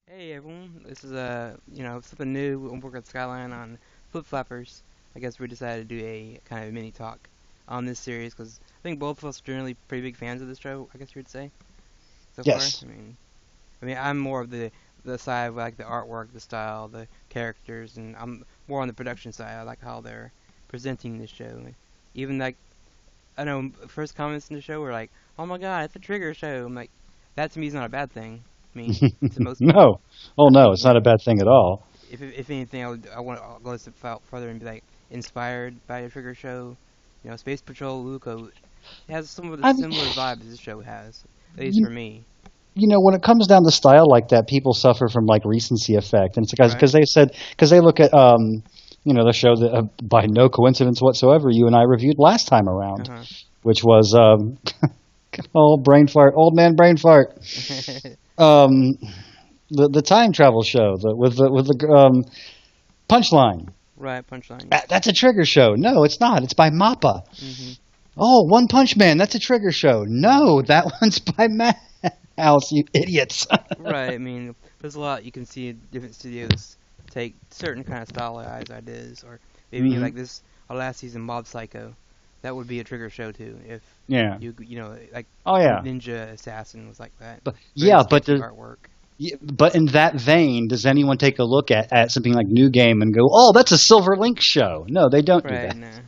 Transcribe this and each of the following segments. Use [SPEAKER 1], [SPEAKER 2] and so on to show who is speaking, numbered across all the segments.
[SPEAKER 1] Hey everyone, this is something new. We're working with Skyline on Flip Flappers. I guess we decided to do a kind of mini talk on this series because I think both of us are generally pretty big fans of this show. I guess you would say so far.
[SPEAKER 2] Yes.
[SPEAKER 1] I mean, I'm more of the side of like the artwork, the style, the characters, and I'm more on the production side. I like how they're presenting this show. Even like I know first comments in the show were like, "Oh my God, it's a Trigger show." I'm like, that to me is not a bad thing. I mean, to most people.
[SPEAKER 2] No. Oh,
[SPEAKER 1] I
[SPEAKER 2] no,
[SPEAKER 1] mean,
[SPEAKER 2] it's not a bad thing at all.
[SPEAKER 1] if anything, I want to go a step further and be like inspired by a Trigger show. Space Patrol Luco it has some of the
[SPEAKER 2] I mean,
[SPEAKER 1] similar vibes this show has, at least
[SPEAKER 2] you,
[SPEAKER 1] for me.
[SPEAKER 2] when it comes down to style like that, people suffer from like recency effect, and it's
[SPEAKER 1] Right?
[SPEAKER 2] because they look at the show that by no coincidence whatsoever you and I reviewed last time around,
[SPEAKER 1] Uh
[SPEAKER 2] which was old brain fart, old man brain fart,
[SPEAKER 1] huh.
[SPEAKER 2] um, the time travel show with the punchline.
[SPEAKER 1] Right. Punchline.
[SPEAKER 2] That's a Trigger show. No, it's not. It's by Mappa.
[SPEAKER 1] Hmm.
[SPEAKER 2] Oh, One Punch Man, that's a Trigger show. No, that one's by Madhouse, you idiots.
[SPEAKER 1] Right. I mean, there's a lot you can see different studios take certain kind of stylized ideas, or maybe
[SPEAKER 2] hmm
[SPEAKER 1] like this our last season, Mob Psycho. That would be a Trigger show too, if
[SPEAKER 2] Yeah.
[SPEAKER 1] like
[SPEAKER 2] Oh yeah.
[SPEAKER 1] Ninja Assassin was like that.
[SPEAKER 2] But
[SPEAKER 1] Very
[SPEAKER 2] yeah,
[SPEAKER 1] sketchy artwork.
[SPEAKER 2] but in that vein, does anyone take a look at something like New Game and go, "Oh, that's a Silver Link show"? No, they don't do
[SPEAKER 1] Right.
[SPEAKER 2] that.
[SPEAKER 1] Nah.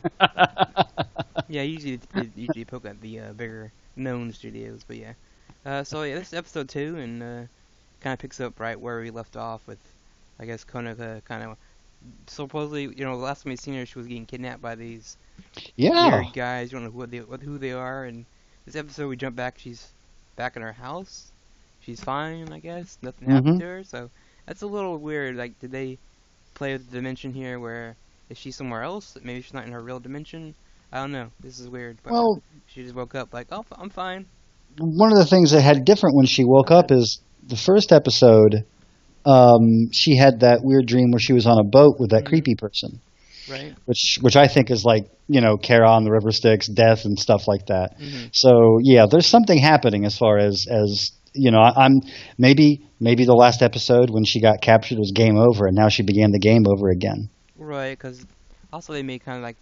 [SPEAKER 1] Yeah, usually they usually poke at the bigger known studios, but yeah. So yeah, this is episode 2, and kind of picks up right where we left off with, I guess, Konoka kind of supposedly, the last time we seen her, she was getting kidnapped by these
[SPEAKER 2] Yeah.
[SPEAKER 1] weird guys. You don't know who they are, and this episode we jump back. She's back in her house. She's fine, I guess. Nothing happened
[SPEAKER 2] hmm
[SPEAKER 1] to her, so that's a little weird. Like, did they play with the dimension here where is she somewhere else? Maybe she's not in her real dimension. I don't know. This is weird, but
[SPEAKER 2] Well,
[SPEAKER 1] she just woke up like, oh, I'm fine.
[SPEAKER 2] one of the things that had different when she woke
[SPEAKER 1] Go
[SPEAKER 2] up
[SPEAKER 1] ahead.
[SPEAKER 2] is the first episode. She had that weird dream where she was on a boat with that
[SPEAKER 1] Mhm.
[SPEAKER 2] creepy person,
[SPEAKER 1] Right.
[SPEAKER 2] which I think is like Kara on the River Styx, death and stuff like that.
[SPEAKER 1] Mhm.
[SPEAKER 2] So yeah, there's something happening as far as I'm maybe the last episode when she got captured was game over, and now she began the game over again.
[SPEAKER 1] Right. Because also they made kind of like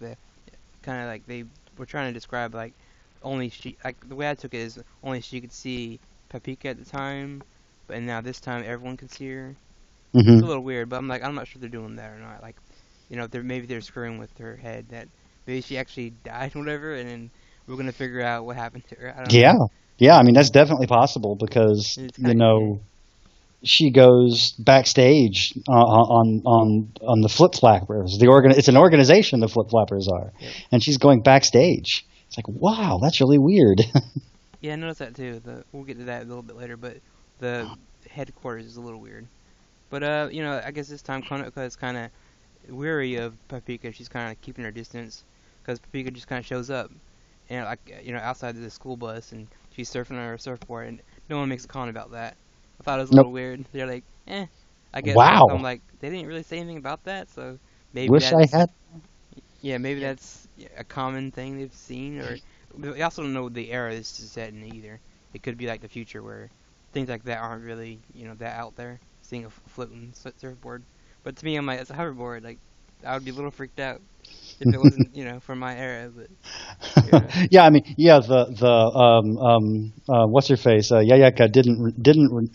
[SPEAKER 1] they were trying to describe like only she like the way I took it is only she could see Papika at the time, but and now this time everyone can see her. It's a
[SPEAKER 2] hmm
[SPEAKER 1] little weird, but I'm not sure they're doing that or not. Like, they're screwing with her head that maybe she actually died or whatever, and then we're gonna figure out what happened to her. I don't
[SPEAKER 2] Yeah,
[SPEAKER 1] know.
[SPEAKER 2] yeah. I mean that's definitely possible because
[SPEAKER 1] It's kind of yeah.
[SPEAKER 2] she goes backstage on the Flip Flappers. It's an organization. The Flip Flappers are,
[SPEAKER 1] Yep.
[SPEAKER 2] and she's going backstage. It's like, wow, that's really weird.
[SPEAKER 1] Yeah, I noticed that too. We'll get to that a little bit later, but the headquarters is a little weird. But I guess this time Konoka is kind of weary of Papika. She's kind of keeping her distance because Papika just kind of shows up and like outside of the school bus and she's surfing on her surfboard and no one makes a comment about that. I thought it was a
[SPEAKER 2] Nope.
[SPEAKER 1] little weird. They're like, I guess. So I'm
[SPEAKER 2] Wow.
[SPEAKER 1] like, they didn't really say anything about that, so maybe
[SPEAKER 2] Wish I
[SPEAKER 1] that's
[SPEAKER 2] had.
[SPEAKER 1] yeah, maybe that's a common thing they've seen, or they also don't know the era this is set in either. It could be like the future where things like that aren't really that out there. Seeing a floating surfboard, but to me, I'm like, it's a hoverboard. Like, I would be a little freaked out if it wasn't from my era. But yeah,
[SPEAKER 2] Yeah, I mean, yeah, the what's her face, Yayaka didn't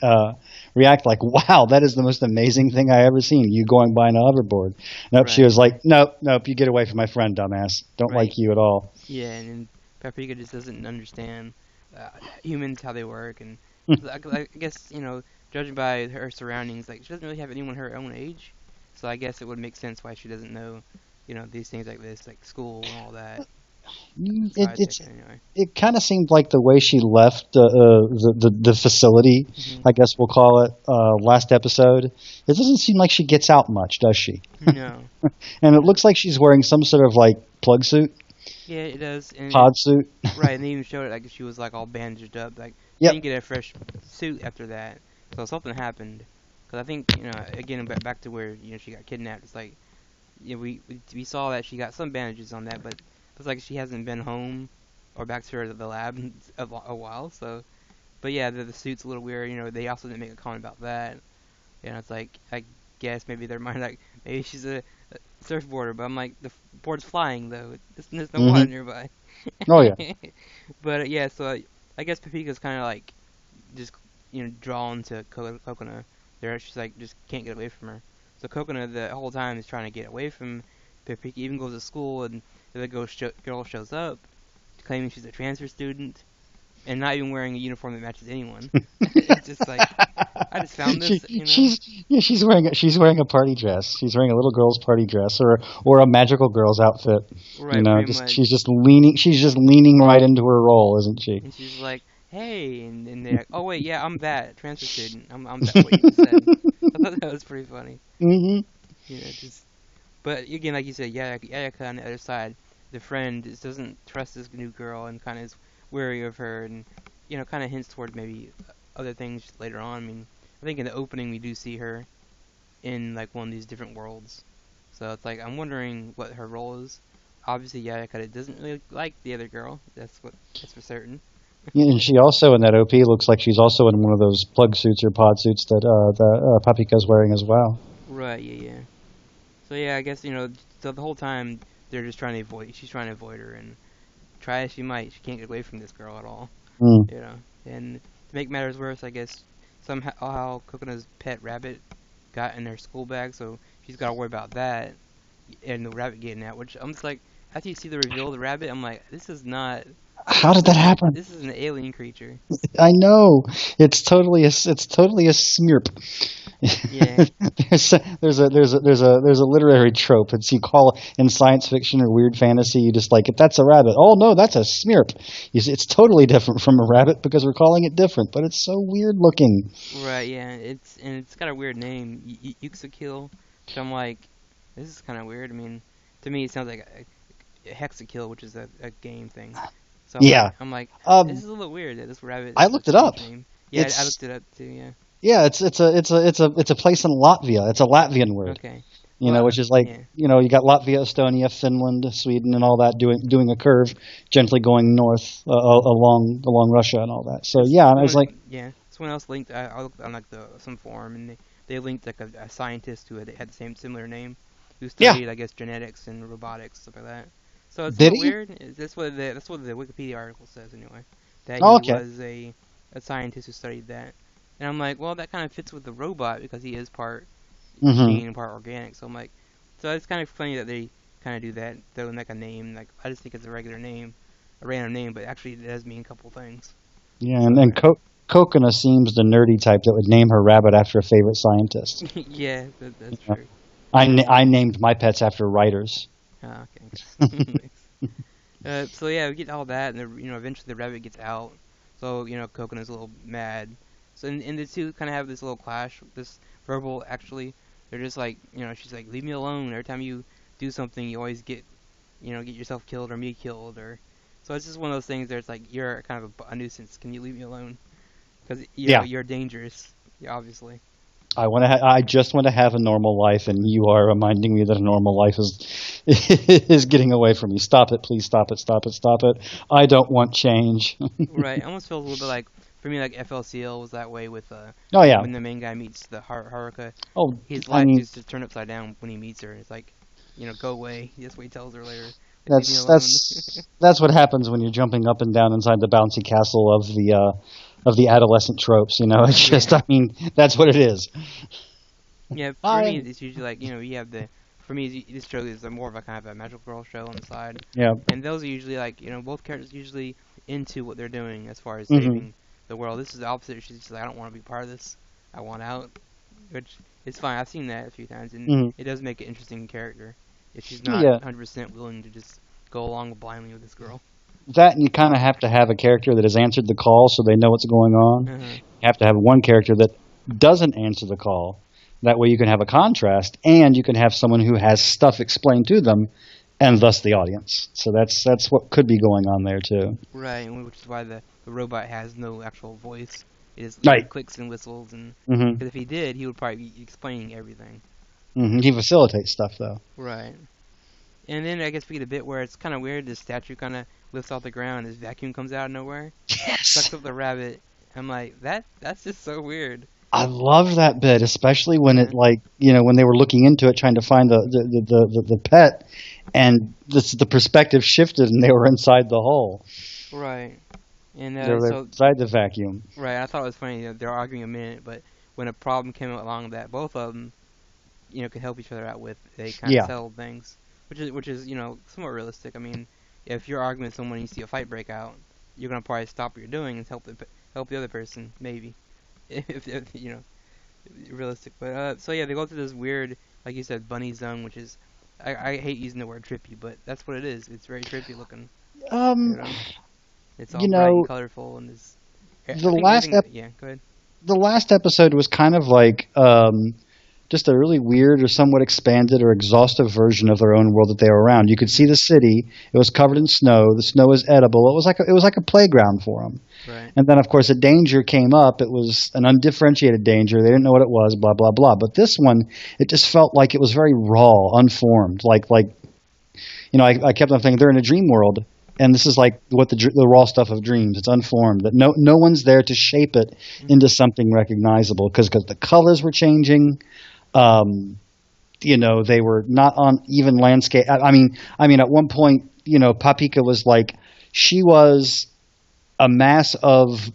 [SPEAKER 2] react like, wow, that is the most amazing thing I ever seen. You going by on a hoverboard. Nope, she
[SPEAKER 1] right,
[SPEAKER 2] was like, nope, nope, you get away from my friend, dumbass. Don't like
[SPEAKER 1] right,
[SPEAKER 2] you at all.
[SPEAKER 1] yeah, and then Paprika just doesn't understand uh, humans how they work, and I guess judging by her surroundings, like she doesn't really have anyone her own age, so I guess it would make sense why she doesn't know these things like this, like school and all that. So
[SPEAKER 2] It
[SPEAKER 1] I think
[SPEAKER 2] it's
[SPEAKER 1] anyway.
[SPEAKER 2] it kind of seemed like the way she left the facility,
[SPEAKER 1] Hmm.
[SPEAKER 2] I guess we'll call it, last episode. It doesn't seem like she gets out much, does she?
[SPEAKER 1] No.
[SPEAKER 2] And it looks like she's wearing some sort of like plug suit,
[SPEAKER 1] Yeah, it does,
[SPEAKER 2] pod suit.
[SPEAKER 1] right, and they even showed it like she was like all bandaged up, like she
[SPEAKER 2] Yep.
[SPEAKER 1] didn't get a fresh suit after that, so something happened. Because I think again back to where she got kidnapped. It's like we saw that she got some bandages on that, but it's like she hasn't been home or back to the lab in a while. So, but yeah, the suit's a little weird. They also didn't make a comment about that. And it's like, I guess maybe their mind, like, maybe she's a surfboarder, but I'm like, the board's flying, though. There's no water
[SPEAKER 2] Hmm.
[SPEAKER 1] nearby.
[SPEAKER 2] Oh yeah.
[SPEAKER 1] But yeah, so I guess Papika's kind of like, just, drawn to Kokona. There, she's like, just can't get away from her. So Kokona, the whole time, is trying to get away from Papika, even goes to school, and the other girl shows up, claiming she's a transfer student, and not even wearing a uniform that matches anyone. It's just like, I just found
[SPEAKER 2] she
[SPEAKER 1] this, you know?
[SPEAKER 2] she's yeah, she's wearing a party dress. She's wearing a little girl's party dress or a magical girl's outfit. You
[SPEAKER 1] Right,
[SPEAKER 2] know,
[SPEAKER 1] pretty
[SPEAKER 2] just
[SPEAKER 1] much.
[SPEAKER 2] she's just leaning right into her role, isn't she?
[SPEAKER 1] And she's like, "Hey," and they're like, "Oh wait, yeah, I'm that transfer student. I'm that what you just said." I thought that was pretty funny.
[SPEAKER 2] Hmm.
[SPEAKER 1] Just. But again, like you said, Yayaka on the other side, the friend doesn't trust this new girl and kind of is wary of her, and kind of hints toward maybe other things later on. I mean, I think in the opening we do see her in like one of these different worlds, so it's like I'm wondering what her role is. Obviously, Yayaka doesn't really like the other girl. That's for certain.
[SPEAKER 2] Yeah, and she also in that OP looks like she's also in one of those plug suits or pod suits that Papika's wearing as well.
[SPEAKER 1] Right, yeah. So yeah, I guess so the whole time they're just trying to avoid. She's trying to avoid her, and try as she might, she can't get away from this girl at all.
[SPEAKER 2] Mm.
[SPEAKER 1] You know, and to make matters worse, I guess somehow Coconuts pet rabbit got in her school bag, so she's got to worry about that and the rabbit getting out. Which I'm just like, after you see the reveal of the rabbit, I'm like, this is not.
[SPEAKER 2] How did that happen?
[SPEAKER 1] This is an alien creature.
[SPEAKER 2] I know it's totally a smearp.
[SPEAKER 1] Yeah.
[SPEAKER 2] There's a literary trope. It's you call in science fiction or weird fantasy. You just like that's a rabbit. Oh no, that's a smearp. You see, it's totally different from a rabbit because we're calling it different, but it's so weird looking.
[SPEAKER 1] Right. Yeah. It's got a weird name, Yuxakill. So I'm like, this is kind of weird. I mean, to me it sounds like a Hexakill, which is a game thing. So
[SPEAKER 2] Yeah.
[SPEAKER 1] I'm like, this
[SPEAKER 2] Um,
[SPEAKER 1] is a little weird that this rabbit
[SPEAKER 2] I
[SPEAKER 1] has a
[SPEAKER 2] looked it up.
[SPEAKER 1] strange name. Yeah, I
[SPEAKER 2] It's
[SPEAKER 1] looked it up too. Yeah.
[SPEAKER 2] yeah, it's a place in Latvia. It's a Latvian word.
[SPEAKER 1] Okay.
[SPEAKER 2] You know,
[SPEAKER 1] Well,
[SPEAKER 2] which is like,
[SPEAKER 1] yeah.
[SPEAKER 2] you got Latvia, Estonia, Finland, Sweden, and all that doing a curve, gently going north along Russia and all that. So yeah, and I was like,
[SPEAKER 1] Someone else linked. I looked on like some forum, and they linked like a scientist who had the same similar name, who
[SPEAKER 2] yeah,
[SPEAKER 1] studied I guess genetics and robotics stuff like that. So it's a
[SPEAKER 2] did
[SPEAKER 1] little
[SPEAKER 2] he?
[SPEAKER 1] weird. That's what the Wikipedia article says anyway. That
[SPEAKER 2] Oh,
[SPEAKER 1] he
[SPEAKER 2] okay.
[SPEAKER 1] was a scientist who studied that. And I'm like, well, that kind of fits with the robot because he is part
[SPEAKER 2] Hmm.
[SPEAKER 1] machine and part organic. So I'm like, so it's kind of funny that they kind of do that, though, in like a name. Like I just think it's a regular name, a random name, but actually it does mean a couple things.
[SPEAKER 2] Yeah,
[SPEAKER 1] So
[SPEAKER 2] and Kokona seems the nerdy type that would name her rabbit after a favorite scientist.
[SPEAKER 1] yeah, that's
[SPEAKER 2] Yeah.
[SPEAKER 1] true.
[SPEAKER 2] I named my pets after writers.
[SPEAKER 1] Ah, okay. So yeah, we get all that, and eventually the rabbit gets out. So Coconuts a little mad. So and the two kind of have this little clash, this verbal actually. They're just like, she's like, leave me alone. Every time you do something, you always get yourself killed or me killed, or so it's just one of those things. Where it's like you're kind of a nuisance. Can you leave me alone? Because
[SPEAKER 2] Yeah,
[SPEAKER 1] you're dangerous. Yeah, obviously.
[SPEAKER 2] I just want to have a normal life, and you are reminding me that a normal life is is getting away from me. Stop it, please. Stop it. Stop it. Stop it. I don't want change.
[SPEAKER 1] Right. It almost feels a little bit like for me, like FLCL was that way with
[SPEAKER 2] Oh yeah.
[SPEAKER 1] when the main guy meets the Haruka.
[SPEAKER 2] Oh,
[SPEAKER 1] His
[SPEAKER 2] I
[SPEAKER 1] life
[SPEAKER 2] mean,
[SPEAKER 1] is just turned upside down when he meets her. It's like, go away. That's what he tells her later. Like, leave me
[SPEAKER 2] that's
[SPEAKER 1] alone.
[SPEAKER 2] that's that's what happens when you're jumping up and down inside the bouncy castle of the adolescent tropes. It's just,
[SPEAKER 1] Yeah.
[SPEAKER 2] I mean, that's what it is.
[SPEAKER 1] Yeah, for me,
[SPEAKER 2] I
[SPEAKER 1] it's usually like, you have for me, this show is more of a kind of a magical girl show on the side.
[SPEAKER 2] Yeah.
[SPEAKER 1] And those are usually like, both characters usually into what they're doing as far as
[SPEAKER 2] Hmm.
[SPEAKER 1] saving the world. This is the opposite. She's just like, I don't want to be part of this. I want out. Which is fine. I've seen that a few times, and
[SPEAKER 2] Hmm.
[SPEAKER 1] it does make an interesting character if she's not
[SPEAKER 2] Yeah.
[SPEAKER 1] 100% willing to just go along blindly with this girl.
[SPEAKER 2] That and you kind of have to have a character that has answered the call so they know what's going on.
[SPEAKER 1] Uh-huh.
[SPEAKER 2] You have to have one character that doesn't answer the call. That way you can have a contrast and you can have someone who has stuff explained to them and thus the audience. So that's what could be going on there too.
[SPEAKER 1] Right, and which is why the robot has no actual voice. It is
[SPEAKER 2] Right.
[SPEAKER 1] clicks and whistles, and
[SPEAKER 2] Hmm.
[SPEAKER 1] because if he did, he would probably be explaining everything.
[SPEAKER 2] He facilitates stuff though.
[SPEAKER 1] Right. And then I guess we get a bit where it's kind of weird. This statue kind of lifts off the ground. This vacuum comes out of nowhere,
[SPEAKER 2] Yes.
[SPEAKER 1] sucks up the rabbit. I'm like, that's just so weird.
[SPEAKER 2] I loved that bit, especially when
[SPEAKER 1] Yeah,
[SPEAKER 2] it like when they were looking into it, trying to find the pet, and the perspective shifted, and they were inside the hole.
[SPEAKER 1] right. And
[SPEAKER 2] They were there
[SPEAKER 1] so
[SPEAKER 2] inside the vacuum.
[SPEAKER 1] right, I thought it was funny. They're arguing a minute, but when a problem came along that both of them could help each other out with, they kind of
[SPEAKER 2] Yeah,
[SPEAKER 1] settled things, which is somewhat realistic. I mean, if you're arguing with someone and you see a fight break out, you're gonna probably stop what you're doing and help the other person, maybe, if realistic. But so yeah, they go through this weird, like you said, bunny zone, which is I hate using the word trippy, but that's what it is. It's very trippy looking, you
[SPEAKER 2] um,
[SPEAKER 1] know. It's all
[SPEAKER 2] you
[SPEAKER 1] bright and
[SPEAKER 2] know,
[SPEAKER 1] colorful, and I
[SPEAKER 2] the
[SPEAKER 1] think
[SPEAKER 2] last
[SPEAKER 1] everything. Yeah, go ahead.
[SPEAKER 2] the last episode was kind of like just a really weird or somewhat expanded or exhaustive version of their own world that they were around. You could see the city; it was covered in snow. The snow was edible. It was like a playground for them.
[SPEAKER 1] Right.
[SPEAKER 2] And then, of course, a danger came up. It was an undifferentiated danger. They didn't know what it was. Blah blah blah. But this one, it just felt like it was very raw, unformed. I kept on thinking they're in a dream world, and this is like what the raw stuff of dreams. It's unformed. That no one's there to shape it into something recognizable because the colors were changing. Um, they were not on even landscape. I mean, at one point, Papika was like she was a mass of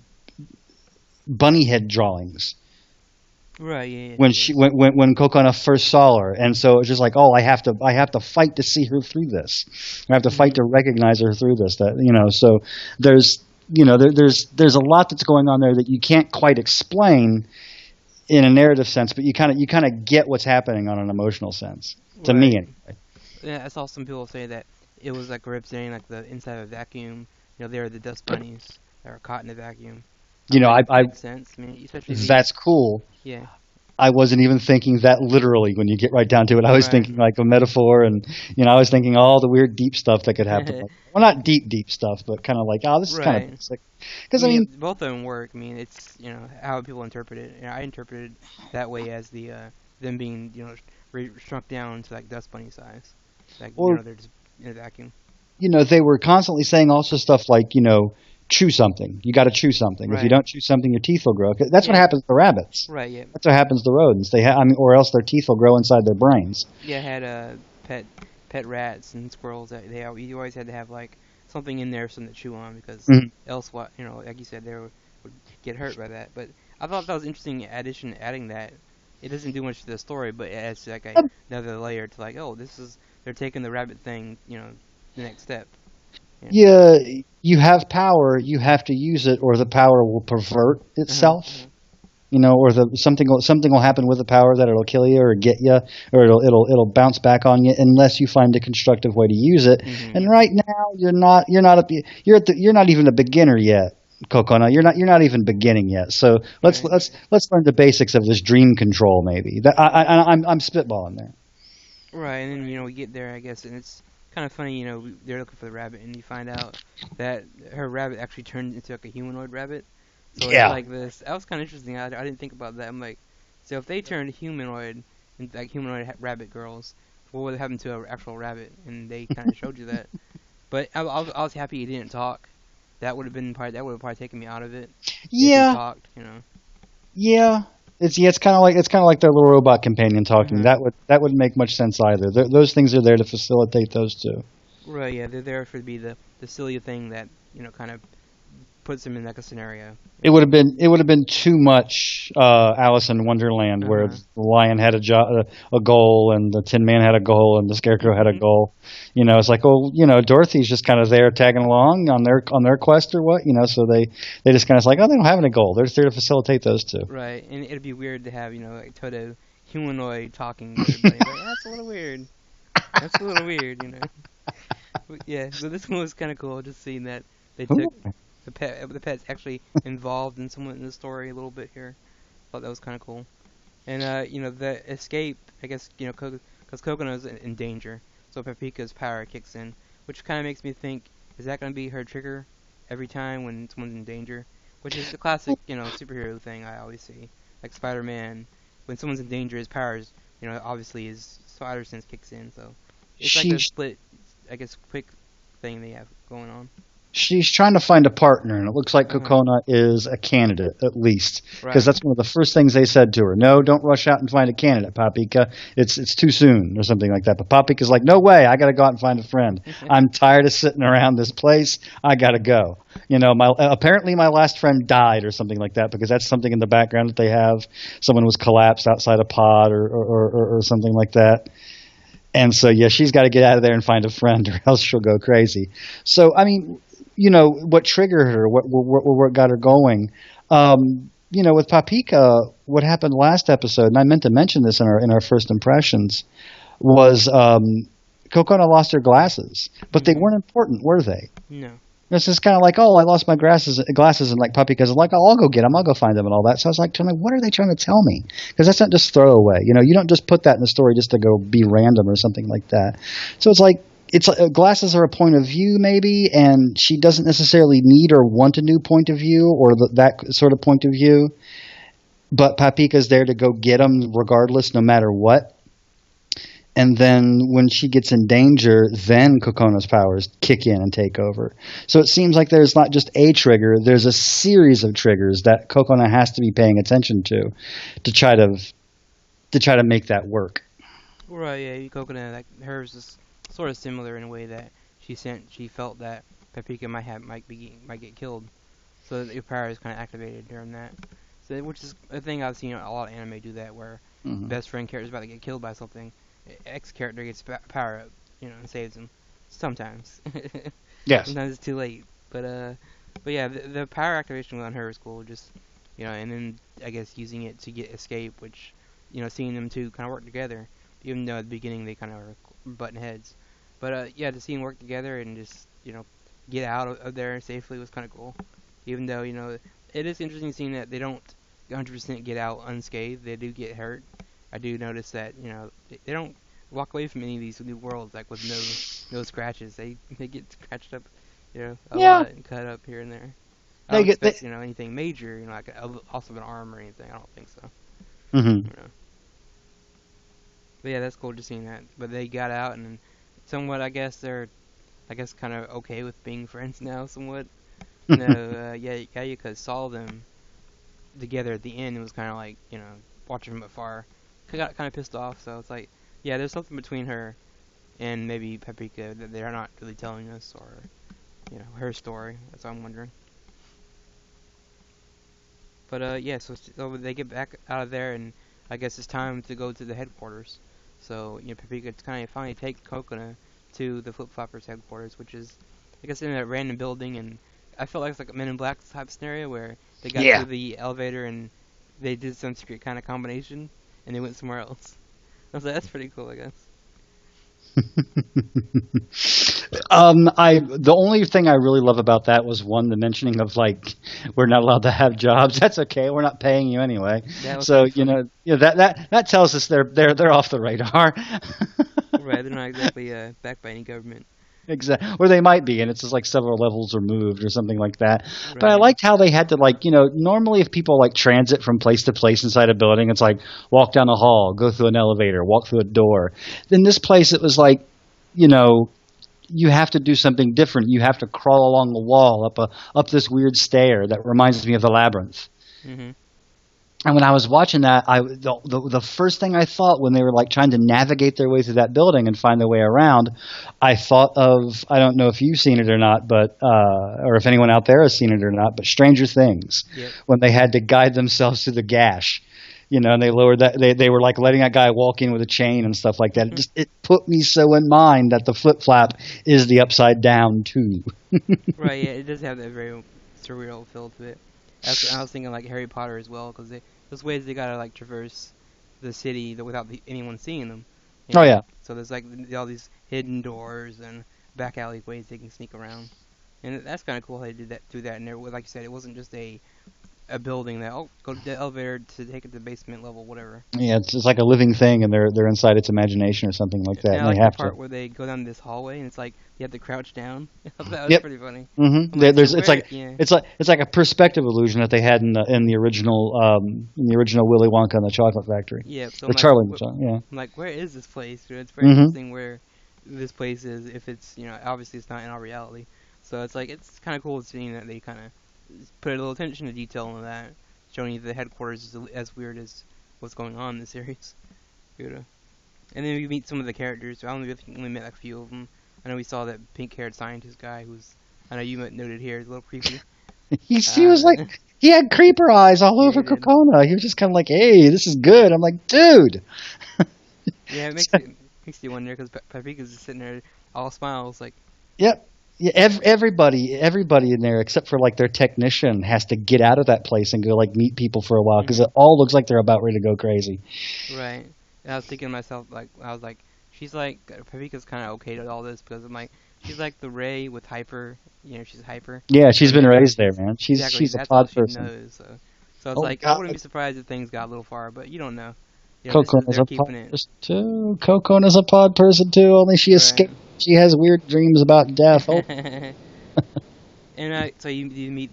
[SPEAKER 2] bunny head drawings
[SPEAKER 1] Right. Yeah.
[SPEAKER 2] when when Kokona first saw her, and so it's just like, oh, I have to fight to see her through this. I have to fight
[SPEAKER 1] Mhm.
[SPEAKER 2] to recognize her through this. So there's there's a lot that's going on there that you can't quite explain in a narrative sense, but you kind of get what's happening on an emotional sense. To me,
[SPEAKER 1] Right.
[SPEAKER 2] anyway.
[SPEAKER 1] Yeah, I saw some people say that it was like representing like the inside of a vacuum. They were the dust bunnies that were caught in a vacuum.
[SPEAKER 2] You know,
[SPEAKER 1] That
[SPEAKER 2] I, I
[SPEAKER 1] makes sense. I mean, especially the
[SPEAKER 2] that's cool.
[SPEAKER 1] yeah.
[SPEAKER 2] I wasn't even thinking that literally when you get right down to it. I was
[SPEAKER 1] Right.
[SPEAKER 2] thinking like a metaphor, and I was thinking all the weird deep stuff that could happen. Like, well, not deep stuff, but kind of like, oh, this is kind of
[SPEAKER 1] Right.
[SPEAKER 2] basic.
[SPEAKER 1] I
[SPEAKER 2] Because I
[SPEAKER 1] mean,
[SPEAKER 2] mean,
[SPEAKER 1] both of them work. I mean, it's how people interpret it. I interpreted that way as the them being shrunk down to like dust bunny size. Like
[SPEAKER 2] or
[SPEAKER 1] they're just in a vacuum.
[SPEAKER 2] they were constantly saying also stuff like, chew something. You got to chew something. If you
[SPEAKER 1] Right.
[SPEAKER 2] don't chew something, your teeth will grow. 'Cause that's what
[SPEAKER 1] Yeah.
[SPEAKER 2] happens to rabbits.
[SPEAKER 1] Right. Yeah.
[SPEAKER 2] That's what happens to rodents. Or else their teeth will grow inside their brains.
[SPEAKER 1] Yeah. I had pet pet rats and squirrels. That you always had to have like something in there, something to chew on, because
[SPEAKER 2] Mhm.
[SPEAKER 1] else what like you said, would get hurt by that. But I thought that was interesting addition, adding that. It doesn't do much to the story, but it adds like another layer to like, oh, this is they're taking the rabbit thing, the next step. Yeah.
[SPEAKER 2] Yeah, you have power. You have to use it, or the power will pervert
[SPEAKER 1] Uh-huh.
[SPEAKER 2] itself. Or something will happen with the power that it'll kill you or get you, or it'll bounce back on you unless you find a constructive way to use it.
[SPEAKER 1] Mhm.
[SPEAKER 2] And right now, you're not even a beginner yet, Kokona. You're not even beginning yet. So let's
[SPEAKER 1] Right.
[SPEAKER 2] let's let's learn the basics of this dream control. Maybe I'm spitballing there.
[SPEAKER 1] Right, and then we get there, I guess, and it's kind of funny. They're looking for the rabbit, and you find out that her rabbit actually turned into like a humanoid rabbit. So it's
[SPEAKER 2] Yeah,
[SPEAKER 1] like this. That was kind of interesting. I didn't think about that. I'm like, so if they turned humanoid, into like humanoid rabbit girls, what would happen to an actual rabbit? And they kind of showed you that. But I was happy he didn't talk. That would have probably taken me out of it if he
[SPEAKER 2] yeah,
[SPEAKER 1] talked.
[SPEAKER 2] yeah. It's kind of like their little robot companion talking.
[SPEAKER 1] Mhm.
[SPEAKER 2] That wouldn't make much sense either. Those things are there to facilitate those two.
[SPEAKER 1] Right. Yeah. They're there for the silly thing that kind of puts them in like a scenario.
[SPEAKER 2] It would have been too much Alice in Wonderland,
[SPEAKER 1] Uh
[SPEAKER 2] where
[SPEAKER 1] huh.
[SPEAKER 2] the lion had a goal, and the Tin Man had a goal, and the Scarecrow had a
[SPEAKER 1] Mhm.
[SPEAKER 2] goal. It's like, well, Dorothy's just kind of there tagging along on their quest or what. So they just kind of like, oh, they don't have any goal. They're just there to facilitate those two.
[SPEAKER 1] Right. And it'd be weird to have like Toto humanoid talking to everybody. Like, that's a little weird. That's a little weird. But yeah. So this one was kind of cool, just seeing that they took
[SPEAKER 2] Ooh.
[SPEAKER 1] the pet's actually involved in someone in the story a little bit here. Thought that was kind of cool. And the escape, I guess, because Coconuts in danger, so Paprika's power kicks in, which kind of makes me think, is that going to be her trigger every time when someone's in danger? Which is the classic, superhero thing I always see, like Spider-Man. When someone's in danger, his powers, obviously his spider sense kicks in. So it's like a
[SPEAKER 2] She
[SPEAKER 1] split, I guess, quick thing they have going on.
[SPEAKER 2] She's trying to find a partner, and it looks like
[SPEAKER 1] Uh-huh.
[SPEAKER 2] Kokona is a candidate, at least, because
[SPEAKER 1] Right.
[SPEAKER 2] that's one of the first things they said to her. No, don't rush out and find a candidate, Papika. It's too soon, or something like that. But Papika's like, no way, I got to go out and find a friend. I'm tired of sitting around this place. I got to go. My apparently my last friend died, or something like that, because that's something in the background that they have. Someone was collapsed outside a pod, or something like that. And so, yeah, she's got to get out of there and find a friend, or else she'll go crazy. So, I mean, what triggered her, what got her going. With Papika, what happened last episode, and I meant to mention this in our first impressions, was Kokona lost her glasses, but they
[SPEAKER 1] Mhm.
[SPEAKER 2] weren't important, were they?
[SPEAKER 1] No.
[SPEAKER 2] It's just kind of like, oh, I lost my glasses, and like Papika's like, oh, I'll go get them, I'll go find them, and all that. So I was like, what are they trying to tell me? Because that's not just throwaway. You don't just put that in the story just to go be random or something like that. So it's like glasses are a point of view maybe, and she doesn't necessarily need or want a new point of view or that sort of point of view. But Papika's there to go get them regardless, no matter what. And then when she gets in danger, then Kokona's powers kick in and take over. So it seems like there's not just a trigger, there's a series of triggers that Kokona has to be paying attention to try to make that work.
[SPEAKER 1] Right. Yeah. Coconut, like hers is sort of similar in a way that she felt that Paprika might get killed, so your power is kind of activated during that. So, which is a thing I've seen a lot of anime do that, where
[SPEAKER 2] Hmm.
[SPEAKER 1] best friend character's about to get killed by something, X character gets power up, and saves him. Sometimes.
[SPEAKER 2] Yes.
[SPEAKER 1] Sometimes it's too late. But yeah, the power activation on her is cool. Just and then I guess using it to get escape, which seeing them two kind of work together, even though at the beginning they kind of are button heads. But yeah, to see them work together and just get out of there safely was kind of cool. Even though it is interesting seeing that they don't 100% get out unscathed. They do get hurt. I do notice that they don't walk away from any of these new worlds like with no scratches. They get scratched up, a
[SPEAKER 2] Yeah.
[SPEAKER 1] lot and cut up here and there. I
[SPEAKER 2] They
[SPEAKER 1] don't
[SPEAKER 2] get they.
[SPEAKER 1] expect anything major, like a loss of an arm or anything. I don't think so.
[SPEAKER 2] Hmm.
[SPEAKER 1] You know. But yeah, that's cool just seeing that. But they got out and somewhat, I guess they're, kind of okay with being friends now. Somewhat. Yeah, Yayuka saw them together at the end and was kind of like, watching from afar. Got kind of pissed off. So it's like, yeah, there's something between her and maybe Paprika that they're not really telling us, or her story. That's what I'm wondering. But yeah, so they get back out of there, and I guess it's time to go to the headquarters. So Paprika kind of finally takes Kokona to the Flip Floppers headquarters, which is I guess in a random building, and I felt like it's like a Men in Black type scenario where they got
[SPEAKER 2] Yeah.
[SPEAKER 1] to the elevator and they did some secret kind of combination, and they went somewhere else. I was like, that's pretty cool, I guess.
[SPEAKER 2] I the only thing I really love about that was one, the mentioning of like we're not allowed to have jobs. That's okay. We're not paying you anyway.
[SPEAKER 1] That was
[SPEAKER 2] So
[SPEAKER 1] pretty funny.
[SPEAKER 2] that tells us they're off the radar.
[SPEAKER 1] Right, they're not exactly backed by any government.
[SPEAKER 2] Exactly, or they might be, and it's just like several levels removed or something like that. But I
[SPEAKER 1] Right.
[SPEAKER 2] liked how they had to normally if people like transit from place to place inside a building, it's like walk down a hall, go through an elevator, walk through a door. In this place, it was like, you know, you have to do something different. You have to crawl along the wall up this weird stair that reminds me of the labyrinth.
[SPEAKER 1] Mhm.
[SPEAKER 2] And when I was watching that, the first thing I thought when they were like trying to navigate their way through that building and find their way around, I thought of, I don't know if you've seen it or not, but or if anyone out there has seen it or not, but Stranger Things,
[SPEAKER 1] Yep.
[SPEAKER 2] when they had to guide themselves through the gash. And they lowered that. They were like letting that guy walk in with a chain and stuff like that. It put me so in mind that the flip flap is the upside down too.
[SPEAKER 1] Right, yeah, it does have that very surreal feel to it. I was thinking like Harry Potter as well, because those ways they gotta like traverse the city without anyone seeing them.
[SPEAKER 2] Oh yeah.
[SPEAKER 1] So there's like all these hidden doors and back alleyways they can sneak around, and that's kind of cool how they did that through that. And there, like you said, it wasn't just a building that go to the elevator to take it to the basement level, whatever.
[SPEAKER 2] Yeah, it's like a living thing, and they're inside its imagination or something like that,
[SPEAKER 1] And I
[SPEAKER 2] and they
[SPEAKER 1] like the
[SPEAKER 2] have to.
[SPEAKER 1] part where they go down this hallway and it's like you have to crouch down. That was
[SPEAKER 2] Yep.
[SPEAKER 1] pretty funny.
[SPEAKER 2] Hmm.
[SPEAKER 1] I'm like, so
[SPEAKER 2] It's
[SPEAKER 1] where?
[SPEAKER 2] like
[SPEAKER 1] Yeah.
[SPEAKER 2] it's like a perspective illusion that they had in the original Willy Wonka and the Chocolate Factory,
[SPEAKER 1] Yeah, so
[SPEAKER 2] or Charlie and the Chocolate. Yeah.
[SPEAKER 1] I'm like, where is this place? It's very
[SPEAKER 2] Hmm.
[SPEAKER 1] interesting where this place is. If it's, obviously it's not in our reality. So it's like it's kind of cool seeing that they kind of put a little attention to detail into that, showing you the headquarters is as weird as what's going on in the series. You know. And then we meet some of the characters. I only met like a few of them. I know we saw that pink-haired scientist guy who's, I know you noted here, is a little creepy.
[SPEAKER 2] He was like, he had creeper eyes all over Kokona. He was just kind of like, hey, this is good. I'm like, dude.
[SPEAKER 1] Yeah, it makes you wonder because Paprika's just sitting there all smiles like.
[SPEAKER 2] Yep. Yeah, everybody in there except for like their technician has to get out of that place and go like meet people for a while because it all looks like they're about ready to go crazy.
[SPEAKER 1] Right. And I was thinking to myself, like, I was like, she's like, Paprika's kind of okay to all this because I'm like, she's like the Ray with hyper, she's hyper.
[SPEAKER 2] Yeah, she's been raised there, man. She's a pod person.
[SPEAKER 1] Knows, so it's like, God. I wouldn't be surprised if things got a little far, but you don't know.
[SPEAKER 2] Cocona's a pod person too. Cocona's a pod person too. Only she escaped. She has weird dreams about death. Oh.
[SPEAKER 1] And so you meet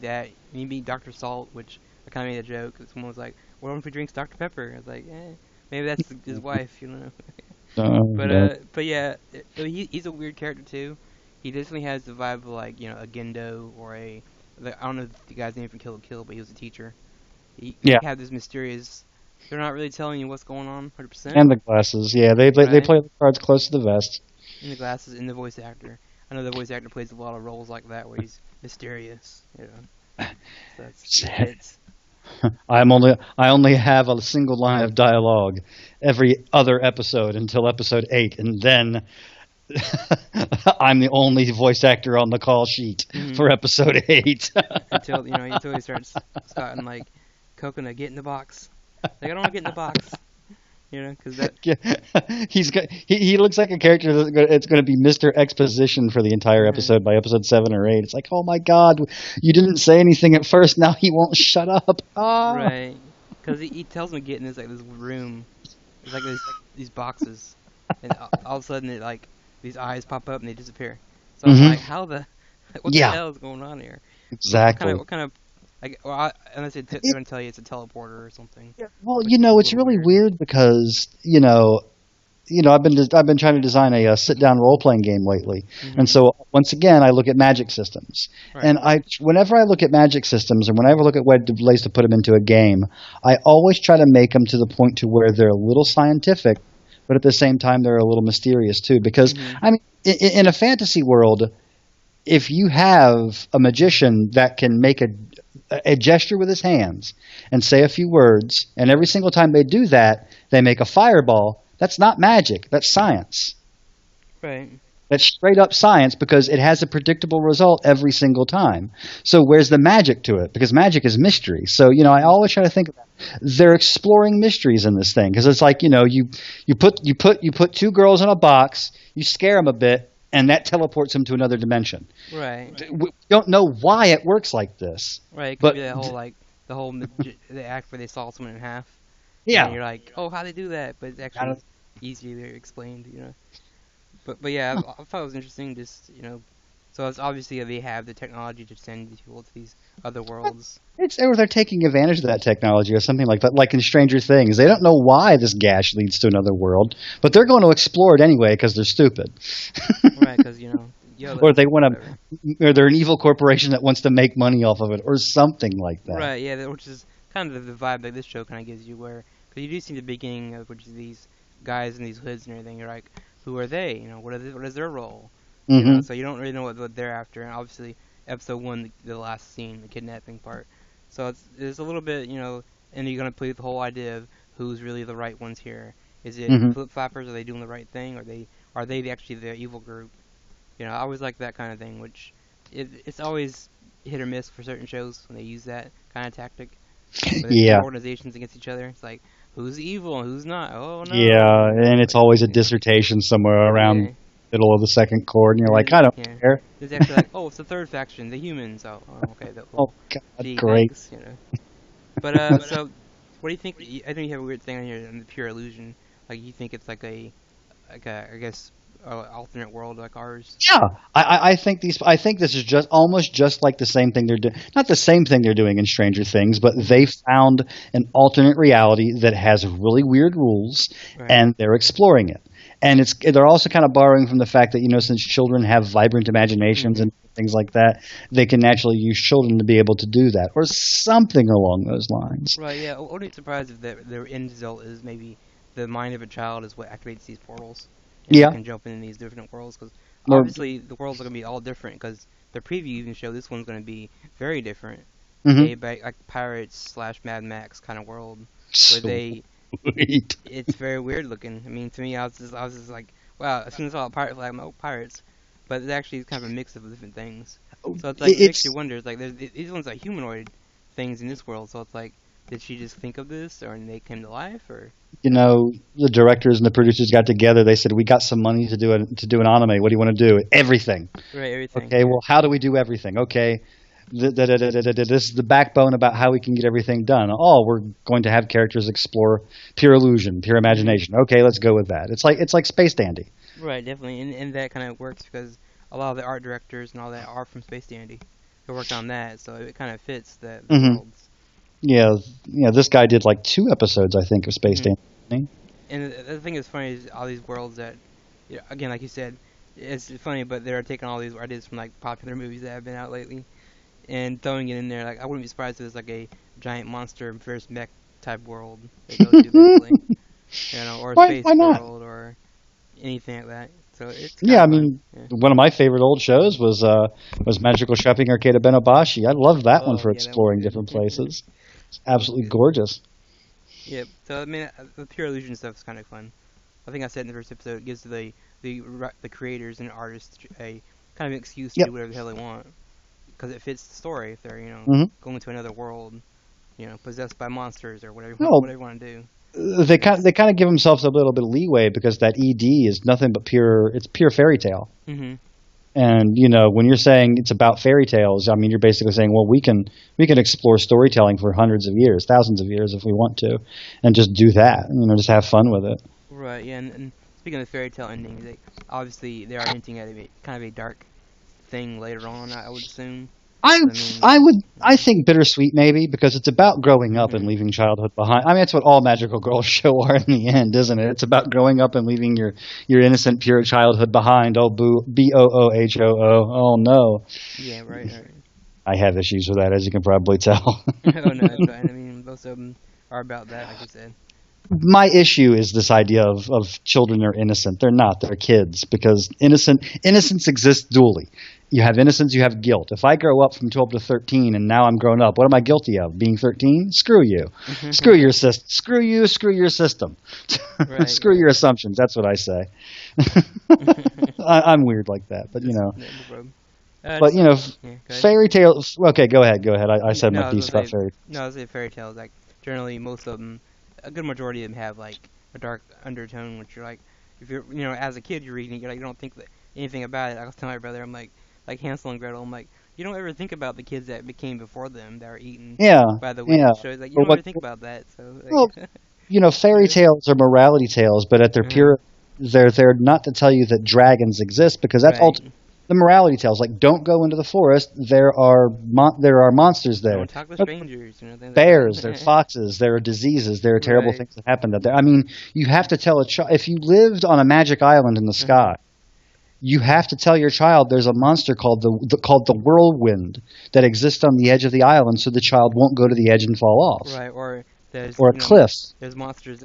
[SPEAKER 1] Dr. Salt, which I kind of made a joke. Someone was like, "What if he drinks Dr. Pepper?" I was like, maybe that's his wife, But yeah, he's a weird character too. He definitely has the vibe of like a Gendo or I don't know the guy's name from Kill la Kill, but he was a teacher. He had this mysterious. They're not really telling you what's going on 100%.
[SPEAKER 2] And the glasses, yeah, they play the cards close to the vest.
[SPEAKER 1] And the glasses, and the voice actor. I know the voice actor plays a lot of roles like that where he's mysterious. So that's
[SPEAKER 2] I only have a single line of dialogue every other episode until episode 8, and then I'm the only voice actor on the call sheet for episode 8.
[SPEAKER 1] until he starts starting like, Coconut, get in the box. Like, I don't want to get in the box. Because that.
[SPEAKER 2] Yeah, he looks like a character it's going to be Mr. Exposition for the entire episode by episode 7 or 8. It's like, oh my God, you didn't say anything at first. Now he won't shut up. Ah.
[SPEAKER 1] Right. Because he tells him to get in this room. It's like these boxes, and all of a sudden these eyes pop up and they disappear. So I'm like, what the hell is going on here?
[SPEAKER 2] Exactly.
[SPEAKER 1] What kind of unless they're going to tell you it's a teleporter or something.
[SPEAKER 2] Yeah, well, it's really weird because I've been trying to design a sit-down role-playing game lately, and so once again I look at magic systems, and whenever I look at magic systems and whenever I look at ways to put them into a game, I always try to make them to the point to where they're a little scientific, but at the same time they're a little mysterious too. Because I mean, in a fantasy world, if you have a magician that can make a gesture with his hands and say a few words, and every single time they do that, they make a fireball. That's not magic. That's science.
[SPEAKER 1] Right.
[SPEAKER 2] That's straight up science because it has a predictable result every single time. So where's the magic to it? Because magic is mystery. So, I always try to think of that. They're exploring mysteries in this thing because it's like, you put two girls in a box, you scare them a bit, and that teleports them to another dimension.
[SPEAKER 1] Right.
[SPEAKER 2] We don't know why it works like this.
[SPEAKER 1] Right. It could be the whole the act where they saw someone in half.
[SPEAKER 2] Yeah.
[SPEAKER 1] And you're like, oh, how'd they do that? But it's actually easier explained, But yeah, I thought it was interesting. Just so it's obviously they have the technology to send these people to these other worlds.
[SPEAKER 2] Or they're taking advantage of that technology or something like that. Like in Stranger Things, they don't know why this gash leads to another world, but they're going to explore it anyway because they're stupid.
[SPEAKER 1] Right, because
[SPEAKER 2] or they want to, or they're an evil corporation that wants to make money off of it, or something like that.
[SPEAKER 1] Right, yeah, which is kind of the vibe that this show kind of gives you, where because you do see the beginning of which is these guys in these hoods and everything. You're like, who are they? What is their role? So you don't really know what they're after. And obviously, episode 1, the last scene, the kidnapping part. So it's a little bit, and you're gonna play with the whole idea of who's really the right ones here. Is it flip flappers? Are they doing the right thing? Are they actually the evil group? I always like that kind of thing, which it's always hit or miss for certain shows when they use that kind of tactic.
[SPEAKER 2] Yeah.
[SPEAKER 1] Organizations against each other. It's like, who's evil and who's not? Oh, no.
[SPEAKER 2] Yeah, and it's always a dissertation somewhere around the middle of the second chord, and you're like, I don't care.
[SPEAKER 1] It's actually like, oh, it's the third faction, the humans. Oh, okay.
[SPEAKER 2] Oh, God, great.
[SPEAKER 1] Thanks, But, so, what do you think? I think you have a weird thing on here in the Pure Illusion. Like, you think it's like I guess, alternate world like ours.
[SPEAKER 2] Yeah, I think this is just like the same thing they're doing. Not the same thing they're doing in Stranger Things, but they found an alternate reality that has really weird rules, and they're exploring it. And they're also kind of borrowing from the fact that, since children have vibrant imaginations and things like that, they can naturally use children to be able to do that, or something along those lines.
[SPEAKER 1] Right, yeah. I wouldn't be surprised if their end result is maybe the mind of a child is what activates these portals, and they
[SPEAKER 2] Yeah.
[SPEAKER 1] can jump in these different worlds. Because
[SPEAKER 2] Or,
[SPEAKER 1] obviously the worlds are gonna be all different. Because the preview even showed this one's gonna be very different.
[SPEAKER 2] mhm.
[SPEAKER 1] Like Pirates slash Mad Max kind of world where
[SPEAKER 2] Sweet.
[SPEAKER 1] it's very weird looking. I mean, to me, I was just like, wow. As soon as I saw a pirate flag, I'm like, oh, pirates. But it's actually kind of a mix of different things. So it's like it makes
[SPEAKER 2] It's
[SPEAKER 1] you wonder. It's like these ones are humanoid things in this world. So it's like, did she just think of this, or they came to life, or
[SPEAKER 2] the directors and the producers got together. They said, "We got some money to do an anime. What do you want to do? Everything."
[SPEAKER 1] right, everything.
[SPEAKER 2] Okay, well, how do we do everything? Okay, this is the backbone about how we can get everything done. Oh, we're going to have characters explore pure illusion, pure imagination. Okay, let's go with that. It's like Space Dandy.
[SPEAKER 1] Right, definitely, and that kind of works because a lot of the art directors and all that are from Space Dandy. They worked on that, so it kind of fits the
[SPEAKER 2] hmm
[SPEAKER 1] worlds.
[SPEAKER 2] Yeah, yeah. This guy did like 2 episodes, I think, of Space
[SPEAKER 1] Mhm.
[SPEAKER 2] Dandy.
[SPEAKER 1] And the thing that's funny is all these worlds that, again, like you said, it's funny, but they're taking all these ideas from like popular movies that have been out lately and throwing it in there. Like I wouldn't be surprised if it's like a giant monster versus mech type world they go to eventually, or a
[SPEAKER 2] Why
[SPEAKER 1] space
[SPEAKER 2] not?
[SPEAKER 1] world or anything like that. So it's kind
[SPEAKER 2] Yeah, I
[SPEAKER 1] of fun.
[SPEAKER 2] mean,
[SPEAKER 1] Yeah.
[SPEAKER 2] one of my favorite old shows was Magical Shopping Arcade of Benobashi. I love that one
[SPEAKER 1] Oh
[SPEAKER 2] for
[SPEAKER 1] yeah, that one's
[SPEAKER 2] exploring different
[SPEAKER 1] good.
[SPEAKER 2] places. It's
[SPEAKER 1] That one's
[SPEAKER 2] absolutely
[SPEAKER 1] good.
[SPEAKER 2] gorgeous.
[SPEAKER 1] Yep. So I mean, the pure illusion stuff is kind of fun. I think I said in the first episode, it gives the creators and artists a kind of an excuse to
[SPEAKER 2] Yep.
[SPEAKER 1] do whatever the hell they want because it fits the story. If they're
[SPEAKER 2] hmm
[SPEAKER 1] going to another world, possessed by monsters or
[SPEAKER 2] No,
[SPEAKER 1] whatever you want to do.
[SPEAKER 2] they kind of give themselves a little bit of leeway because that ED is nothing but pure fairy tale.
[SPEAKER 1] Mhm.
[SPEAKER 2] And when you're saying it's about fairy tales, I mean you're basically saying, well, we can explore storytelling for hundreds of years, thousands of years if we want to, and just do that. Just have fun with it.
[SPEAKER 1] Right. Yeah. And speaking of fairy tale endings, obviously they are hinting at kind of a dark thing later on. I would assume.
[SPEAKER 2] I
[SPEAKER 1] I mean.
[SPEAKER 2] I think bittersweet maybe because it's about growing up and
[SPEAKER 1] Mhm.
[SPEAKER 2] leaving childhood behind. I mean, that's what all magical girls show are in the end, isn't it? It's about growing up and leaving your innocent, pure childhood behind. Oh, boo, BOOHOO. Oh no,
[SPEAKER 1] Yeah. Right. Right.
[SPEAKER 2] I have issues with that, as you can probably tell.
[SPEAKER 1] Oh no, that's fine. I mean, most of them are about that, like you said.
[SPEAKER 2] My issue is this idea of children are innocent. They're not. They're kids because innocence exists dually. You have innocence, you have guilt. If I grow up from 12 to 13 and now I'm grown up, what am I guilty of? Being 13? Screw you. Screw your system. Screw you. Screw your system.
[SPEAKER 1] Right.
[SPEAKER 2] Screw
[SPEAKER 1] Right.
[SPEAKER 2] your assumptions. That's what I say. I'm weird like that, but
[SPEAKER 1] Just no problem.
[SPEAKER 2] but
[SPEAKER 1] Just yeah. Go ahead.
[SPEAKER 2] fairy tales. Okay, go ahead. Go ahead. I said
[SPEAKER 1] No,
[SPEAKER 2] my
[SPEAKER 1] I was
[SPEAKER 2] piece
[SPEAKER 1] gonna
[SPEAKER 2] about
[SPEAKER 1] say
[SPEAKER 2] fairy.
[SPEAKER 1] no. I was gonna say fairy tales. Like generally, most of them, a good majority of them have like a dark undertone, which you're like, if you're as a kid you're reading it, you're like you don't think anything about it. I was telling my brother, I'm like Hansel and Gretel. I'm like, you don't ever think about the kids that became before them that were eaten
[SPEAKER 2] Yeah,
[SPEAKER 1] by the witch.
[SPEAKER 2] yeah.
[SPEAKER 1] So it's like you
[SPEAKER 2] But
[SPEAKER 1] don't ever
[SPEAKER 2] what?
[SPEAKER 1] think about that. So
[SPEAKER 2] Well,
[SPEAKER 1] like,
[SPEAKER 2] fairy tales are morality tales, but at their
[SPEAKER 1] uh
[SPEAKER 2] pure, they're not to tell you that dragons exist because that's all
[SPEAKER 1] right.
[SPEAKER 2] the morality tales. Like, don't go into the forest. There are monsters there.
[SPEAKER 1] Don't talk to
[SPEAKER 2] But
[SPEAKER 1] strangers, things like
[SPEAKER 2] bears, there are
[SPEAKER 1] that.
[SPEAKER 2] foxes, there are diseases, there are terrible
[SPEAKER 1] Right.
[SPEAKER 2] things that happen out there. I mean, you have to tell a child if you lived on a magic island in the
[SPEAKER 1] Uh-huh.
[SPEAKER 2] sky. You have to tell your child there's a monster called the whirlwind that exists on the edge of the island, so the child won't go to the edge and fall off,
[SPEAKER 1] Right, or there's
[SPEAKER 2] or a cliff.
[SPEAKER 1] there's monsters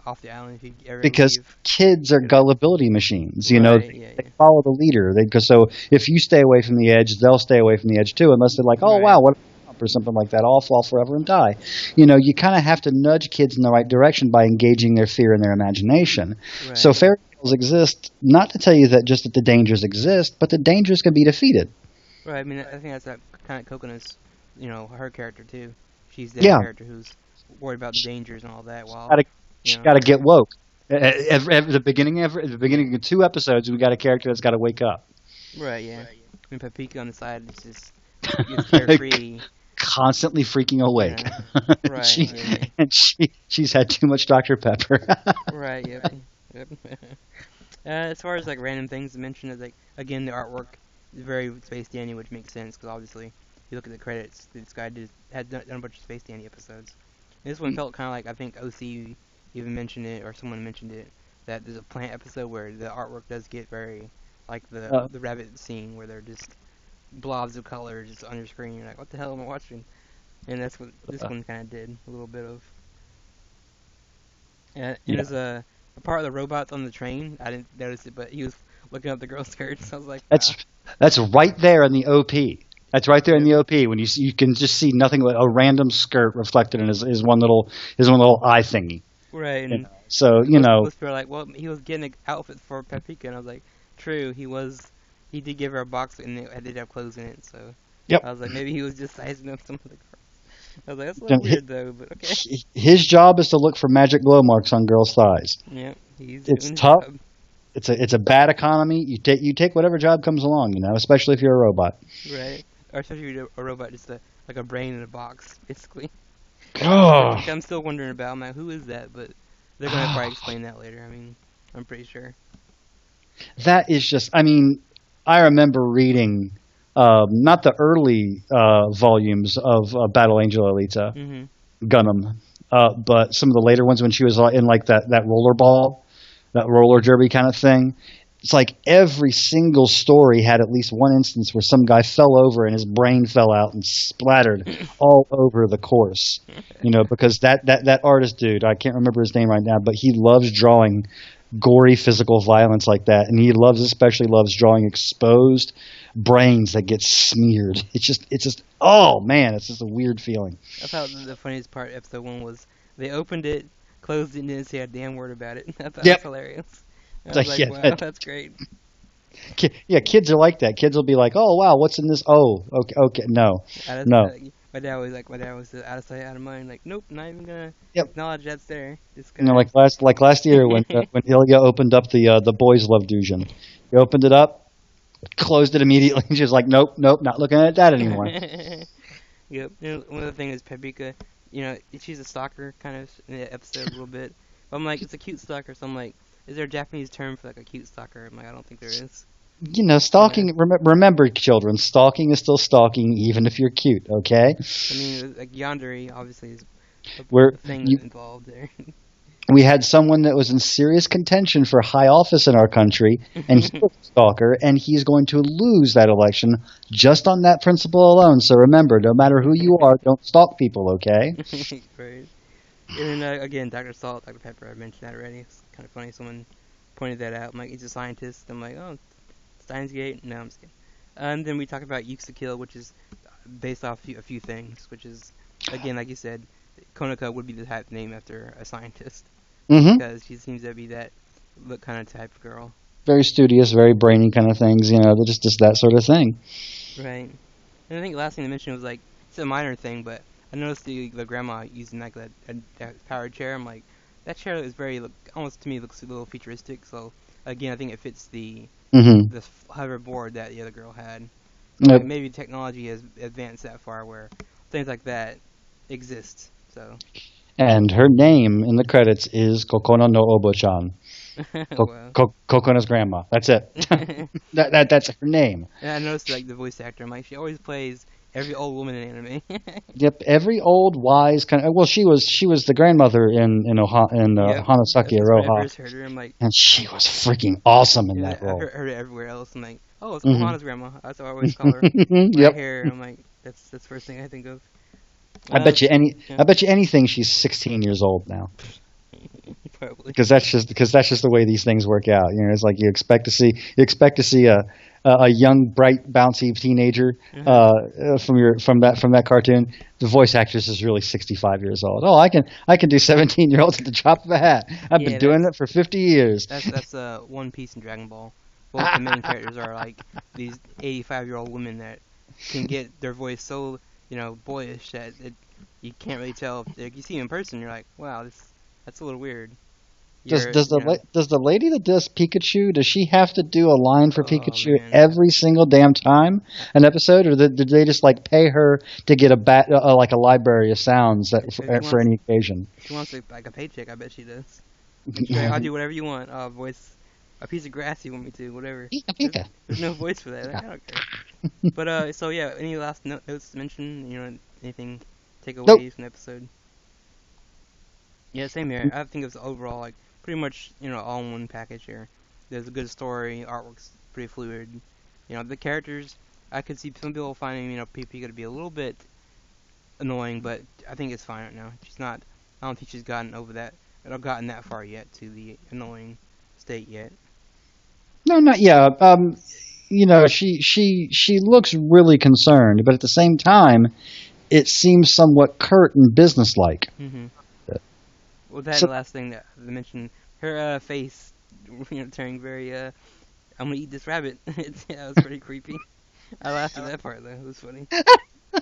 [SPEAKER 1] off the island if you ever
[SPEAKER 2] Because
[SPEAKER 1] leave.
[SPEAKER 2] kids are
[SPEAKER 1] You know.
[SPEAKER 2] gullibility machines.
[SPEAKER 1] Right,
[SPEAKER 2] They,
[SPEAKER 1] yeah,
[SPEAKER 2] they follow the leader. So if you stay away from the edge, they'll stay away from the edge too, unless they're like, oh
[SPEAKER 1] right,
[SPEAKER 2] wow, what or something like that. I'll fall forever and die. You kind of have to nudge kids in the right direction by engaging their fear and their imagination. So
[SPEAKER 1] right,
[SPEAKER 2] fairy tales exist not to tell you that the dangers exist, but the dangers can be defeated.
[SPEAKER 1] right. I mean, I think that's that kind of Coconuts, her character too. She's that
[SPEAKER 2] Yeah,
[SPEAKER 1] character who's worried about the dangers and all that. While
[SPEAKER 2] gotta,
[SPEAKER 1] you
[SPEAKER 2] she
[SPEAKER 1] know,
[SPEAKER 2] got to get woke. At the beginning of 2 episodes, we got a character that's got to wake up.
[SPEAKER 1] right, yeah. I mean, Paprika on the side is just carefree.
[SPEAKER 2] Constantly freaking awake.
[SPEAKER 1] Right,
[SPEAKER 2] she
[SPEAKER 1] yeah,
[SPEAKER 2] and she's had too much Dr. Pepper.
[SPEAKER 1] right, yep, yep. As far as like random things to mention, is like again the artwork is very Space Dandy, which makes sense because obviously if you look at the credits, this guy had done a bunch of Space Dandy episodes. And this one felt kind of like I think OC even mentioned it or someone mentioned it that there's a plant episode where the artwork does get very like
[SPEAKER 2] Uh,
[SPEAKER 1] the rabbit scene where they're just blobs of color just on your screen. You're like, what the hell am I watching? And that's what this
[SPEAKER 2] uh,
[SPEAKER 1] one kind of did a little bit of. And
[SPEAKER 2] yeah,
[SPEAKER 1] there's a part of the robots on the train. I didn't notice it, but he was looking up the girl's skirts. I was like, wow.
[SPEAKER 2] that's right there in the OP. That's right there in
[SPEAKER 1] Yep.
[SPEAKER 2] the OP when you can just see nothing but a random skirt reflected in his one little eye thingy.
[SPEAKER 1] Right, and
[SPEAKER 2] So
[SPEAKER 1] most people are like, well, he was getting an outfit for Paprika, and I was like, true, he did give her a box, and it did have clothes in it, so
[SPEAKER 2] yep.
[SPEAKER 1] I was like, maybe he was just sizing up some of the girls. I was like, that's a little weird, though, but okay.
[SPEAKER 2] His job is to look for magic glow marks on girls' thighs.
[SPEAKER 1] Yeah, he's
[SPEAKER 2] It's
[SPEAKER 1] doing his
[SPEAKER 2] tough.
[SPEAKER 1] job.
[SPEAKER 2] It's a bad economy. You take whatever job comes along, especially if you're a robot.
[SPEAKER 1] Right. Or especially if you're a robot, just like a brain in a box, basically.
[SPEAKER 2] Oh,
[SPEAKER 1] Which I'm still wondering about. I'm like, who is that? But they're going to probably explain that later. I mean, I'm pretty sure.
[SPEAKER 2] that is just. I mean, I remember reading not the early volumes of Battle Angel Alita
[SPEAKER 1] Hmm.
[SPEAKER 2] Gundam, but some of the later ones when she was in like that rollerball, that roller derby kind of thing. It's like every single story had at least one instance where some guy fell over and his brain fell out and splattered all over the course. Because that artist dude, I can't remember his name right now, but he loves drawing gory physical violence like that, and he especially loves drawing exposed brains that get smeared. It's just oh man, it's just a weird feeling.
[SPEAKER 1] I thought the funniest part of episode 1 was they opened it, closed it, and didn't say a damn word about it. I thought that
[SPEAKER 2] Yep.
[SPEAKER 1] was hilarious. I
[SPEAKER 2] It's
[SPEAKER 1] was
[SPEAKER 2] like,
[SPEAKER 1] like,
[SPEAKER 2] yeah,
[SPEAKER 1] wow, that's great.
[SPEAKER 2] Yeah, kids are like that. Kids will be like, "Oh wow, what's in this? Oh, okay, no, no."
[SPEAKER 1] My dad was out of sight, out of mind. Like, nope, not even gonna
[SPEAKER 2] Yep.
[SPEAKER 1] acknowledge that's there. Just gonna.
[SPEAKER 2] Like last year when Ilya opened up the Boys Love Dusion, he opened it up, closed it immediately. And she was like, "Nope, not looking at that anymore."
[SPEAKER 1] Yep. One of the things is Paprika, she's a stalker kind of in the episode a little bit. But I'm like, it's a cute stalker, so I'm like, is there a Japanese term for like a cute stalker? I'm like, I don't think there is.
[SPEAKER 2] Stalking. Remember, children, stalking is still stalking, even if you're cute. Okay.
[SPEAKER 1] I mean, like yandere obviously is
[SPEAKER 2] Where
[SPEAKER 1] a thing
[SPEAKER 2] you
[SPEAKER 1] involved there.
[SPEAKER 2] we had someone that was in serious contention for high office in our country, and he was a stalker, and he's going to lose that election just on that principle alone. So remember, no matter who you are, don't stalk people, okay?
[SPEAKER 1] Right. And then again, Dr. Salt, Dr. Pepper, I mentioned that already. It's kind of funny. Someone pointed that out. I'm like, he's a scientist. I'm like, oh, Steins Gate? No, I'm just kidding. And then we talk about Kill, which is based off a few things, which is, again, like you said, Konaka would be the type name after a scientist.
[SPEAKER 2] Mm-hmm.
[SPEAKER 1] Because she seems to be that look kind of type of girl.
[SPEAKER 2] Very studious, very brainy kind of things, just that sort of thing.
[SPEAKER 1] Right. And I think the last thing to mention was like, it's a minor thing, but I noticed the grandma using like a powered chair. I'm like, that chair is very, almost to me looks a little futuristic. So again, I think it fits the
[SPEAKER 2] Mm-hmm.
[SPEAKER 1] hoverboard that the other girl had.
[SPEAKER 2] Yep.
[SPEAKER 1] Like, maybe technology has advanced that far where things like that exist. So.
[SPEAKER 2] And her name in the credits is Kokono no Obo-chan.
[SPEAKER 1] Wow.
[SPEAKER 2] Kokono's grandma. That's it. That's her name.
[SPEAKER 1] And I noticed like the voice actor. I'm like, she always plays every old woman in anime.
[SPEAKER 2] Yep, every old wise kind of. Well, she was the grandmother in
[SPEAKER 1] Yep.
[SPEAKER 2] Hanosaki
[SPEAKER 1] That's when I
[SPEAKER 2] Aroha,
[SPEAKER 1] first heard her. I'm like,
[SPEAKER 2] and she was freaking awesome in
[SPEAKER 1] yeah,
[SPEAKER 2] that
[SPEAKER 1] I
[SPEAKER 2] role.
[SPEAKER 1] heard it everywhere else. I'm like, oh, it's
[SPEAKER 2] Mhm.
[SPEAKER 1] Kohana's grandma. That's what I always call her. When I
[SPEAKER 2] Yep.
[SPEAKER 1] hear her, I'm like, that's the first thing I think of.
[SPEAKER 2] I bet you
[SPEAKER 1] Yeah.
[SPEAKER 2] anything she's 16 years old now.
[SPEAKER 1] Probably.
[SPEAKER 2] Because that's just the way these things work out. It's like you expect to see a young, bright, bouncy teenager from that cartoon. The voice actress is really 65 years old. Oh, I can do 17-year-olds at the drop of a hat. I've
[SPEAKER 1] Yeah,
[SPEAKER 2] been doing it for 50 years.
[SPEAKER 1] That's One Piece and Dragon Ball. Both the main characters are like these 85-year-old women that can get their voice so boyish that you can't really tell. If you see them in person, you're like, wow, that's a little weird.
[SPEAKER 2] Does the lady that does Pikachu, does she have to do a line for Pikachu
[SPEAKER 1] man.
[SPEAKER 2] every single damn time an episode, or did they just like pay her to get like a library of sounds for any occasion?
[SPEAKER 1] If she wants like a paycheck, I bet she does. She's like, I'll do whatever you want. I'll voice a piece of grass you want me to, whatever.
[SPEAKER 2] Pika.
[SPEAKER 1] There's no voice for that. Like, I don't care. But so yeah, any last notes to mention? Anything takeaways from the episode? Yeah, same here. I think it's overall like pretty much all in one package here. There's a good story, artwork's pretty fluid. The characters. I could see some people finding PP to be a little bit annoying, but I think it's fine right now. She's not. I don't think she's gotten over that. Or gotten that far yet to the annoying state yet.
[SPEAKER 2] No, not yet. She looks really concerned, but at the same time, it seems somewhat curt and businesslike.
[SPEAKER 1] Mm-hmm. Well, that
[SPEAKER 2] So,
[SPEAKER 1] last thing that I mentioned, her face, turning very I'm gonna eat this rabbit. That was pretty creepy. I laughed at that part though. It was funny. I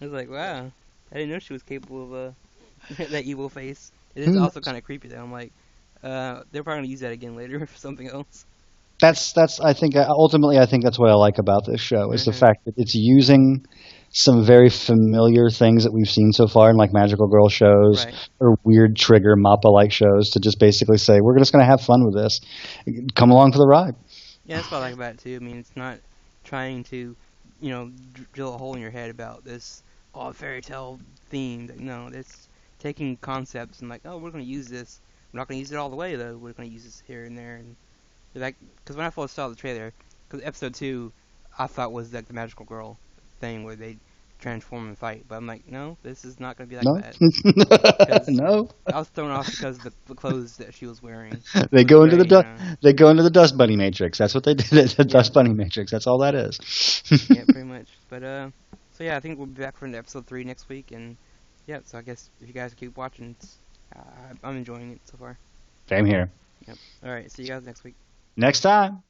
[SPEAKER 1] was like, wow, I didn't know she was capable of that evil face. It is also kind of creepy though. I'm like, they're probably gonna use that again later for something else.
[SPEAKER 2] that's I think ultimately I think that's what I like about this show is the
[SPEAKER 1] Mm-hmm.
[SPEAKER 2] fact that it's using some very familiar things that we've seen so far in like magical girl shows
[SPEAKER 1] Right.
[SPEAKER 2] or weird trigger Mappa like shows to just basically say we're just going to have fun with this. Come along for the ride.
[SPEAKER 1] Yeah, that's what I like about it too. I mean, it's not trying to, drill a hole in your head about this fairy tale theme. No, it's taking concepts and like, oh, we're gonna use this. We're not gonna use it all the way though. We're gonna use this here and there, and like, because when I first saw the trailer, because episode 2, I thought was like the magical girl thing where they transform and fight, but I'm like, no, this is not gonna be like
[SPEAKER 2] No.
[SPEAKER 1] that. Because
[SPEAKER 2] No.
[SPEAKER 1] I was thrown off because of the clothes that she was wearing
[SPEAKER 2] They
[SPEAKER 1] was
[SPEAKER 2] go into the
[SPEAKER 1] very,
[SPEAKER 2] they go into the dust bunny matrix. That's what they did at the
[SPEAKER 1] Yeah.
[SPEAKER 2] dust bunny matrix. That's all that is.
[SPEAKER 1] yeah, pretty much. But so yeah, I think we'll be back for episode 3 next week, and yeah, so I guess if you guys keep watching, I'm enjoying it so far.
[SPEAKER 2] Same here.
[SPEAKER 1] Yep. All right, see you guys next week.
[SPEAKER 2] Next time.